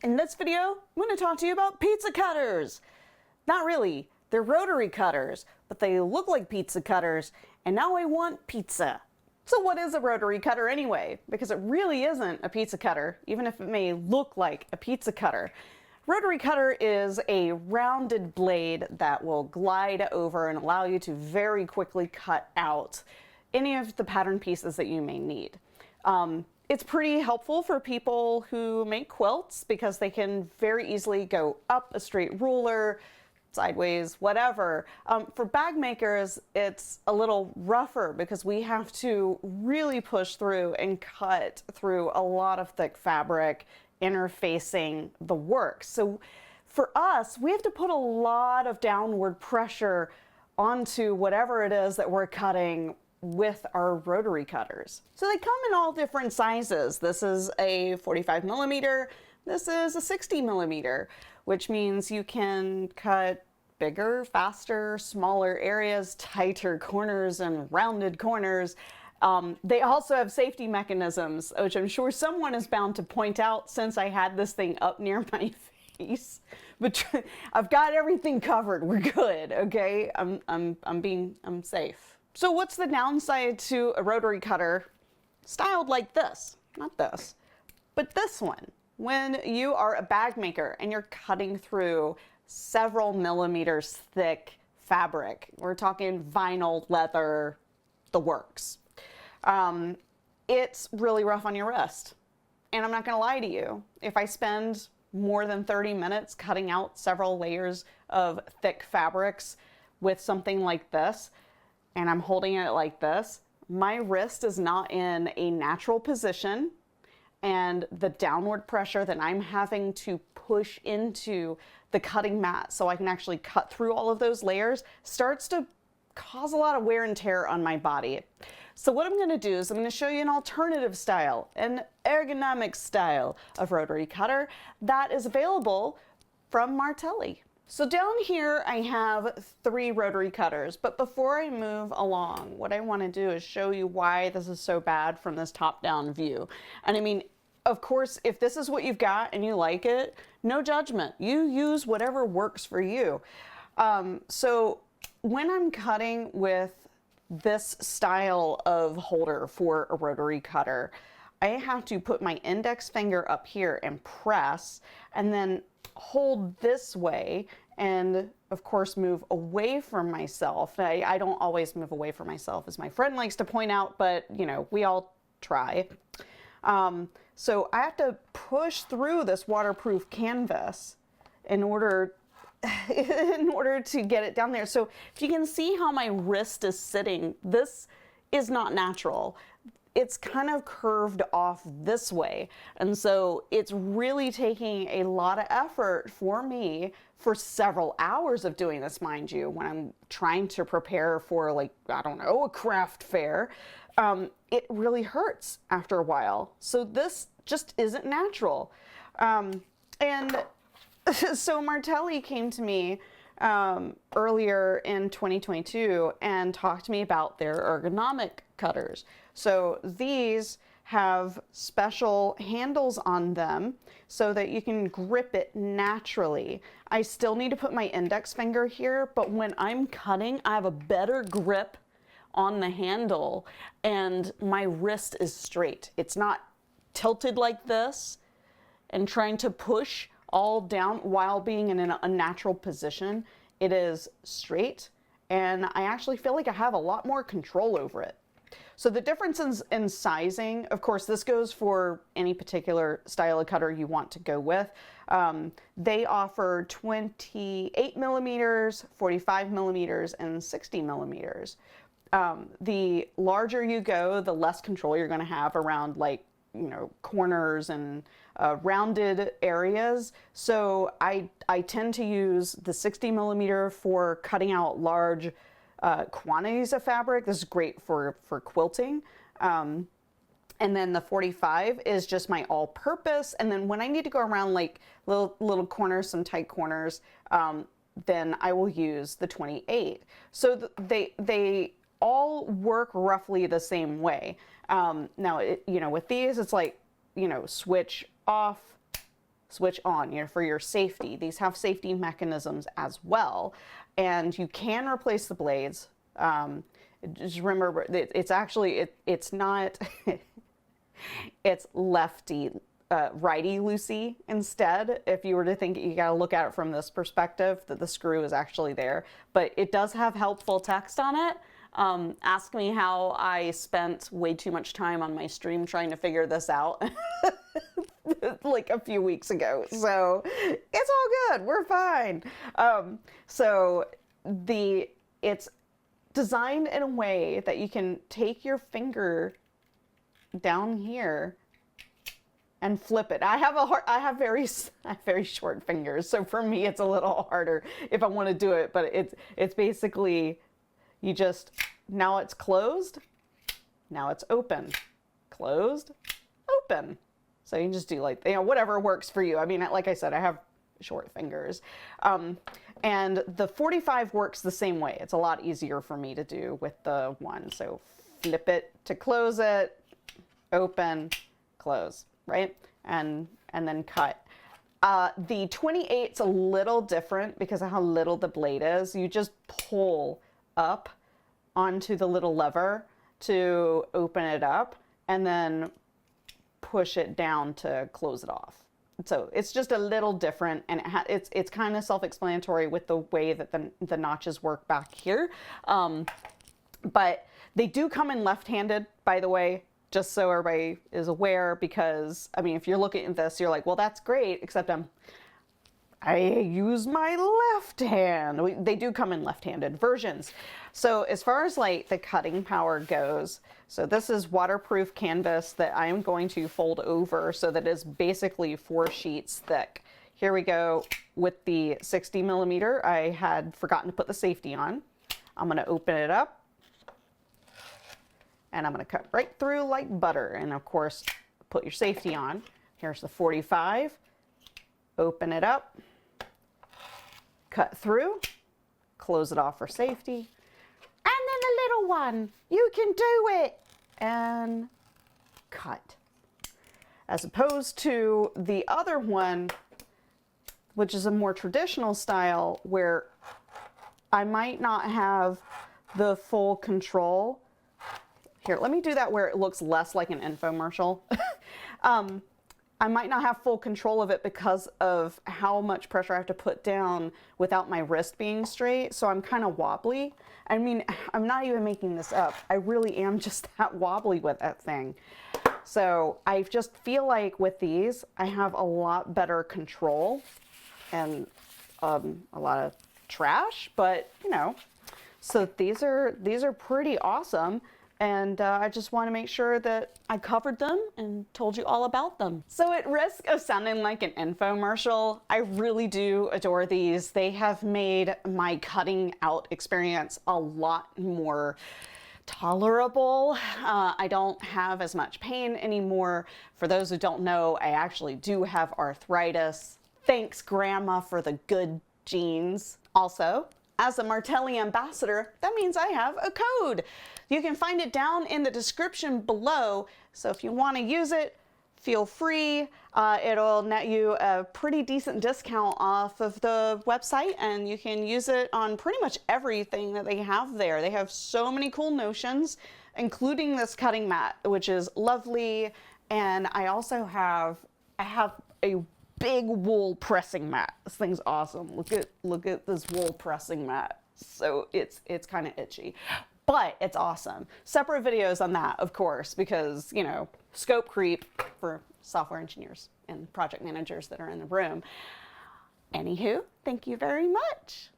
In this video, I'm going to talk to you about pizza cutters. Not really, they're rotary cutters, but they look like pizza cutters, and now I want pizza. So what is a rotary cutter anyway? Because it really isn't a pizza cutter, even if it may look like a pizza cutter. Rotary cutter is a rounded blade that will glide over and allow you to very quickly cut out any of the pattern pieces that you may need. It's pretty helpful for people who make quilts because they can very easily go up a straight ruler, sideways, whatever. For bag makers, it's a little rougher because we have to really push through and cut through a lot of thick fabric interfacing the work. So for us, we have to put a lot of downward pressure onto whatever it is that we're cutting with our rotary cutters. So they come in all different sizes. This is a 45 millimeter, this is a 60 millimeter, which means you can cut bigger, faster, smaller areas, tighter corners and rounded corners. They also have safety mechanisms, which I'm sure someone is bound to point out since I had this thing up near my face. But I've got everything covered. We're good, okay? I'm safe. So what's the downside to a rotary cutter styled like this? Not this, but this one. When you are a bag maker and you're cutting through several millimeters thick fabric, we're talking vinyl, leather, the works. It's really rough on your wrist. And I'm not gonna lie to you, if I spend more than 30 minutes cutting out several layers of thick fabrics with something like this, and I'm holding it like this, my wrist is not in a natural position, and the downward pressure that I'm having to push into the cutting mat so I can actually cut through all of those layers starts to cause a lot of wear and tear on my body. So what I'm gonna do is I'm gonna show you an alternative style, an ergonomic style of rotary cutter that is available from Martelli. So down here I have 3 rotary cutters, but before I move along, what I want to do is show you why this is so bad from this top-down view. And I mean, of course, if this is what you've got and you like it, no judgment. You use whatever works for you. So when I'm cutting with this style of holder for a rotary cutter, I have to put my index finger up here and press, and then hold this way, and of course move away from myself. I don't always move away from myself, as my friend likes to point out, but you know, we all try. So I have to push through this waterproof canvas in order to get it down there. So if you can see how my wrist is sitting, this is not natural. It's kind of curved off this way. And so it's really taking a lot of effort for me for several hours of doing this, mind you, when I'm trying to prepare for, like, I don't know, a craft fair. It really hurts after a while. So this just isn't natural. And so Martelli came to me earlier in 2022 and talked to me about their ergonomic cutters. So these have special handles on them so that you can grip it naturally. I still need to put my index finger here, but when I'm cutting, I have a better grip on the handle and my wrist is straight. It's not tilted like this and trying to push all down while being in an unnatural position. It is straight, and I actually feel like I have a lot more control over it. So the difference in sizing, of course, this goes for any particular style of cutter you want to go with. They offer 28 millimeters, 45 millimeters, and 60 millimeters. The larger you go, the less control you're going to have around, like, you know, corners and rounded areas. So I tend to use the 60 millimeter for cutting out large quantities of fabric. This is great for quilting. And then the 45 is just my all-purpose. And then when I need to go around like little corners, some tight corners, then I will use the 28. So they all work roughly the same way. Now, you know, with these, it's like, you know, switch off, switch on, for your safety. These have safety mechanisms as well. And you can replace the blades. Just remember, it's actually, it's not, it's lefty, righty loosey instead. If you were to think, you got to look at it from this perspective, that the screw is actually there. But it does have helpful text on it. Ask me how I spent way too much time on my stream trying to figure this out like a few weeks ago. So it's all good. We're fine. So it's designed in a way that you can take your finger down here and flip it. I have very short fingers, so for me it's a little harder if I want to do it. But it's basically, you just, now it's closed, now it's open, closed, open. So you can just do like, whatever works for you. I mean, like I said, I have short fingers. And the 45 works the same way. It's a lot easier for me to do with the one. So flip it to close it, open, close, right? And then cut. The 28's a little different because of how little the blade is. You just pull up onto the little lever to open it up and then push it down to close it off. So it's just a little different, and it's kind of self-explanatory with the way that the notches work back here. But they do come in left-handed, by the way, just so everybody is aware, because, I mean, if you're looking at this, you're like, well, that's great, except I use my left hand. They do come in left-handed versions. So as far as like the cutting power goes, so this is waterproof canvas that I am going to fold over so that it's basically 4 sheets thick. Here we go with the 60 millimeter. I had forgotten to put the safety on. I'm going to open it up and I'm going to cut right through like butter. And of course, put your safety on. Here's the 45. Open it up, cut through, close it off for safety. And then the little one, you can do it, and cut. As opposed to the other one, which is a more traditional style where I might not have the full control. Here, let me do that where it looks less like an infomercial. I might not have full control of it because of how much pressure I have to put down without my wrist being straight. So I'm kind of wobbly. I mean, I'm not even making this up. I really am just that wobbly with that thing. So I just feel like with these, I have a lot better control and a lot of trash, but so these are pretty awesome. And I just want to make sure that I covered them and told you all about them. So at risk of sounding like an infomercial, I really do adore these. They have made my cutting out experience a lot more tolerable. I don't have as much pain anymore. For those who don't know, I actually do have arthritis. Thanks, Grandma, for the good genes. Also, as a Martelli ambassador, that means I have a code. You can find it down in the description below. So if you want to use it, feel free. It'll net you a pretty decent discount off of the website, and you can use it on pretty much everything that they have there. They have so many cool notions, including this cutting mat, which is lovely. And I also have a big wool pressing mat. This thing's awesome. Look at this wool pressing mat. So it's kind of itchy, but it's awesome. Separate videos on that, of course, because scope creep for software engineers and project managers that are in the room. Anywho, thank you very much.